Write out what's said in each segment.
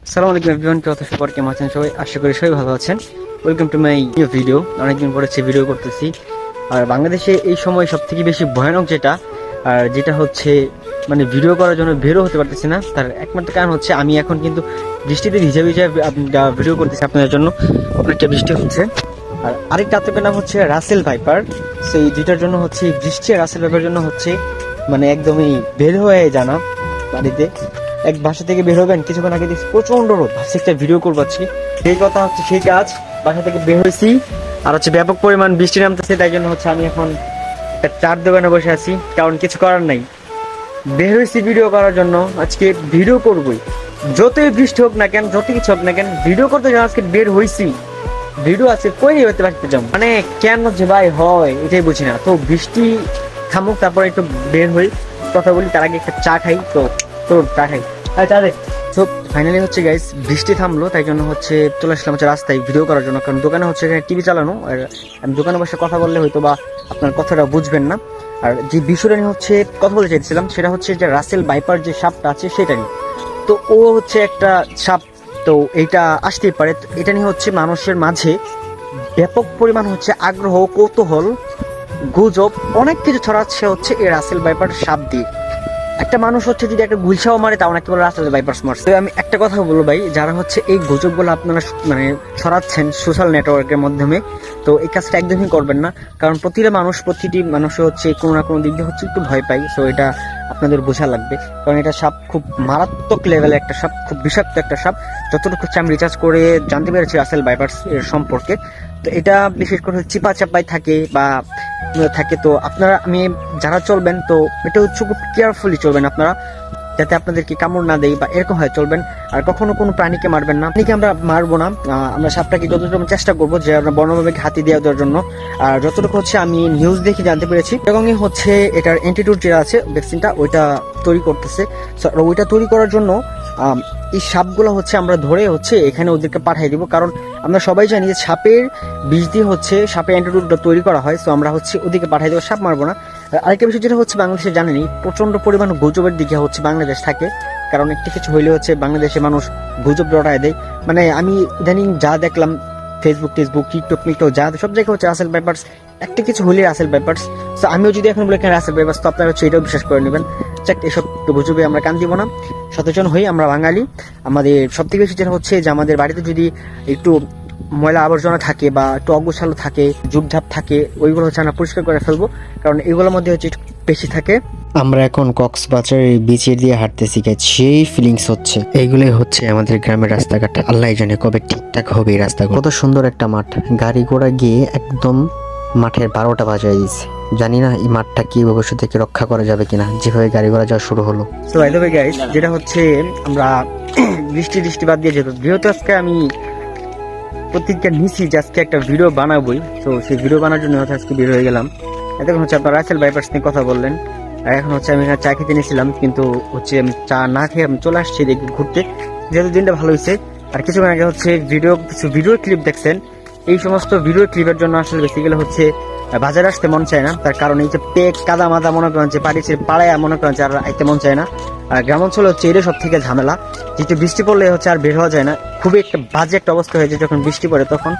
আসসালামু আলাইকুম এভরিওয়ান, কে অথচ পর কেমন আছেন সবাই? আশা করি সবাই ভালো আছেন। Welcome to my new video. অনেকদিন পরে ভিডিও করতেছি। আর বাংলাদেশে এই সময় সব থেকে বেশি ভয়ানক যেটা হচ্ছে মানে ভিডিও করার জন্য বেরো হতে পারতেছি না। তার একমাত্র কারণ হচ্ছে আমি এখন কিন্তু বৃষ্টিতে ভিজে ভিজে ভিডিও করতেছি আপনাদের জন্য। অনেকটা বৃষ্টি হচ্ছে। আর আরেকটা আতঙ্কের নাম হচ্ছে রাসেল ভাইপার। সেই দুইটার জন্য হচ্ছে বৃষ্টি আর রাসেল ভাইপার জন্য হচ্ছে মানে একদমই বের হয়ে জানা বাড়িতে। এক বাসা থেকে বের হবেন, কিছুক্ষণ আগে দেখছি প্রচন্ড রোদ, ভাবছি একটা ভিডিও করবো আজকে। সেই কথা হচ্ছে সেই কাজ, বাসা থেকে বের হয়েছি আর হচ্ছে ব্যাপক পরিমাণ বৃষ্টি নামতেছে। তাই জন্য হচ্ছে আমি এখন একটা চার দোকানে বসে আছি, কারণ কিছু করার নাই। বের হয়েছি ভিডিও করার জন্য, আজকে ভিডিও করবোই। যতই বৃষ্টি হোক না কেন, যত কিছু হোক না কেন, ভিডিও করতে যেন আজকে বের হয়েছি। ভিডিও আছে কই হতে পারতে যাবো, মানে কেন যে ভাই হয় এটাই বুঝি না। তো বৃষ্টি থামুক, তারপরে একটু বের হই, কথা বলি। তার আগে একটা চা খাই। তো চা খাই, চা দে। তো ফাইনালি হচ্ছে গাইস বৃষ্টি থামলো, তাই জন্য হচ্ছে চলে আসলাম হচ্ছে রাস্তায় ভিডিও করার জন্য। কারণ দোকানে হচ্ছে এখানে টিভি চালানো, আর আমি দোকানে বসে কথা বললে হয়তো বা আপনার কথাটা বুঝবেন না। আর যে বিষয়টা নিয়ে হচ্ছে কথা বলতে চাইছিলাম সেটা হচ্ছে যে রাসেল ভাইপার যে সাপটা আছে সেটা নিয়ে। তো ও হচ্ছে একটা সাপ, তো এইটা আসতেই পারে। এটা নিয়ে হচ্ছে মানুষের মাঝে ব্যাপক পরিমাণ হচ্ছে আগ্রহ, কৌতূহল, গুজব অনেক কিছু ছড়াচ্ছে হচ্ছে এই রাসেল ভাইপার সাপ দিয়ে। একটা মানুষ হচ্ছে যদি একটা গুলছাও মারে, তাও নাকি বলে রাসেল ভাইপারস মারছে। তো আমি একটা কথা বলবো ভাই, যারা হচ্ছে এই গুজবগুলো আপনারা মানে ছড়াচ্ছেন সোশ্যাল নেটওয়ার্কের মাধ্যমে, তো এই কাজটা একদমই করবেন না। কারণ প্রতিটি মানুষে হচ্ছে কোনো না কোনো দিক দিয়ে হচ্ছে একটু ভয় পাই। সো এটা আপনাদের বোঝা লাগবে, কারণ এটা সাপ খুব মারাত্মক লেভেলের একটা সাপ, খুব বিষাক্ত একটা সাপ। যতটুকু হচ্ছে আমি রিচার্জ করে জানতে পেরেছি রাসেল ভাইপারস এর সম্পর্কে, তো এটা বিশেষ করে চিপা চাপাই থাকে বা থাকে। তো আপনারা আমি যারা চলবেন, তো এটা হচ্ছে খুব কেয়ারফুলি চলবেন আপনারা, যাতে আপনাদেরকে কামড় না দেয় বা এরকম হয় চলবেন। আর কখনো কোনো প্রাণীকে মারবেন না, প্রাণীকে আমরা মারবো না। আমরা সাপটাকে যতটুকু চেষ্টা করবো যে আমরা বনবিভাগকে হাতি দিয়ে দেওয়ার জন্য। আর যতটুকু হচ্ছে আমি নিউজ দেখে জানতে পেরেছি, এরকমই হচ্ছে এটার অ্যান্টিডোট যেটা আছে ভ্যাকসিনটা, ওইটা তৈরি করতেছে। ওইটা তৈরি করার জন্য এই সাপগুলো হচ্ছে আমরা ধরে হচ্ছে এখানে ওদেরকে পাঠিয়ে দিব। কারণ আমরা সবাই জানি যে সাপের বিষ দিয়ে হচ্ছে সাপের অ্যান্টিডোটটা তৈরি করা হয়। সো আমরা হচ্ছে ওদিকে পাঠিয়ে দেবো, সাপ মারবো না। আরেকটা বিষয় যেটা হচ্ছে বাংলাদেশে জানেনি প্রচন্ড পরিমাণ গুজবের দিকে হচ্ছে বাংলাদেশ থাকে। কারণ একটা কিছু হইলে হচ্ছে বাংলাদেশে মানুষ গুজব রটায় দেয়। মানে আমি ইদানিং যা দেখলাম ফেসবুক, টিকটক যা সব জায়গায় হচ্ছে রাসেল ভাইপারস, একটা কিছু হলে রাসেল ভাইপারস। তো আমিও যদি এখন বলে রাসেল ভাইপারস, তো আপনারা হচ্ছে এটাও বিশ্বাস করে নেবেন। এসব গুজবে আমরা কান দিব না, সচেতন হই। আমরা বাঙালি, আমাদের সব থেকে বেশি যেটা হচ্ছে যে আমাদের বাড়িতে যদি একটু ময়লা আবর্জনা থাকে বা একটু অগোছালো থাকে, ঝুপঝাপ থাকে, ওইগুলো হচ্ছে আমরা পরিষ্কার করে ফেলবো, কারণ এগুলোর মধ্যে হচ্ছে একটু বেশি থাকে। আমরা এখন কক্সবাজারের বিচে দিয়ে হাঁটতেছি, সেই ফিলিংস হচ্ছে। এইগুলোই হচ্ছে আমাদের গ্রামের রাস্তাঘাট। আল্লাহ জানে কবে ঠিকঠাক হবে এই রাস্তাঘাট। কত সুন্দর একটা মাঠ, গাড়ি ঘোড়া গিয়ে একদম মাঠের 12টা বাজায় দিয়েছে। জানি না এই মাঠটা কি ভবিষ্যৎ থেকে রক্ষা করা যাবে কিনা, যেভাবে গাড়ি ঘোড়া যাওয়া শুরু হলো। তো বাই দ্য ওয়ে গাইস, যেটা হচ্ছে আমরা বৃষ্টি বাদ দিয়ে যেহেতু আজকে আমি প্রতিজ্ঞা নিছি যে আজকে একটা ভিডিও বানাবোই। তো সেই ভিডিও বানানোর জন্য আজকে বের হয়ে গেলাম। এখন হচ্ছে আপনার রাসেল ভাইপারস নিয়ে কথা বললেন, আর এখন হচ্ছে আমি চা খেতে নিয়েছিলাম, কিন্তু হচ্ছে আমি চা না খেয়ে আমি চলে আসছি ঘুরতে, যেহেতু দিনটা ভালো হয়েছে। আর কিছুক্ষণ আগে হচ্ছে কিছু ভিডিও ক্লিপ দেখছেন। এই সমস্ত ভিডিও ক্লিপের জন্য আসলে বেসিক্যালি হচ্ছে বাজারে আসতে মন চায় না। তার কারণ এই যে পেক কাদা মাদা মনে করেন যে পাড়ায় মনে করেন যে আর আইতে মন চায় না। আর গ্রাম অঞ্চলে হচ্ছে এটা সব থেকে ঝামেলা, যেহেতু বৃষ্টি পড়লে হচ্ছে আর বের হওয়া যায় না। খুবই একটা বাজে একটা অবস্থা হয়েছে যখন বৃষ্টি পড়ে তখন।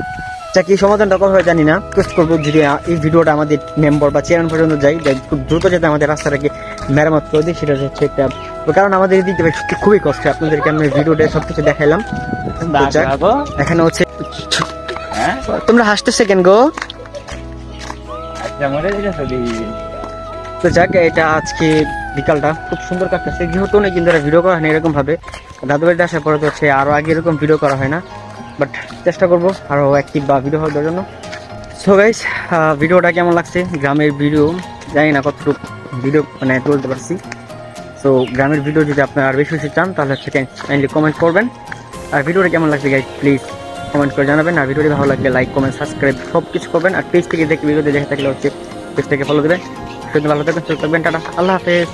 কি সমাধানটা করা হয় জানি না। রিকোয়েস্ট করবো যদি এই ভিডিওটা আমাদের মেম্বার বা চেয়ারম্যান পর্যন্ত যাই, খুব দ্রুত যাতে আমাদের রাস্তাটাকে মেরামত করে দিই, সেটা হচ্ছে একটা। কারণ আমাদের এদিকে খুবই কষ্ট। আপনাদেরকে আমি ভিডিওটা সবকিছু দেখাইলাম। এখানে হচ্ছে তোমরা হাসতেছে কেন গো? তো যাক, এটা আজকে বিকালটা খুব সুন্দর কাটতেছে, যেহেতু অনেকদিন ধরে ভিডিও করা হয় না এরকম ভাবে। দাদু বাড়িতে আসার পরে তো হচ্ছে আরো আগে এরকম ভিডিও করা হয় না, বাট চেষ্টা করবো আরো অ্যাক্টিভ বা ভিডিও হওয়ার জন্য। সো গাইস, ভিডিওটা কেমন লাগছে? গ্রামের ভিডিও জানি না কতটুকু ভিডিও মানে তুলতে পারছি। সো গ্রামের ভিডিও যদি আপনারা আর বেশি চান, তাহলে হচ্ছে কাইন্ডলি কমেন্ট করবেন। আর ভিডিওটা কেমন লাগছে গাইস প্লিজ কমেন্ট করে জানাবেন। আর ভিডিওটি ভালো লাগলে লাইক, কমেন্ট, সাবস্ক্রাইব সব কিছু করবেন। আর পেজ থেকে ভিডিওতে দেখে থাকলে হচ্ছে পেজ থেকে ফলো দেবেন। ভালো থাকবেন, সুস্থ থাকবেন, টাটা, আল্লাহ হাফেজ।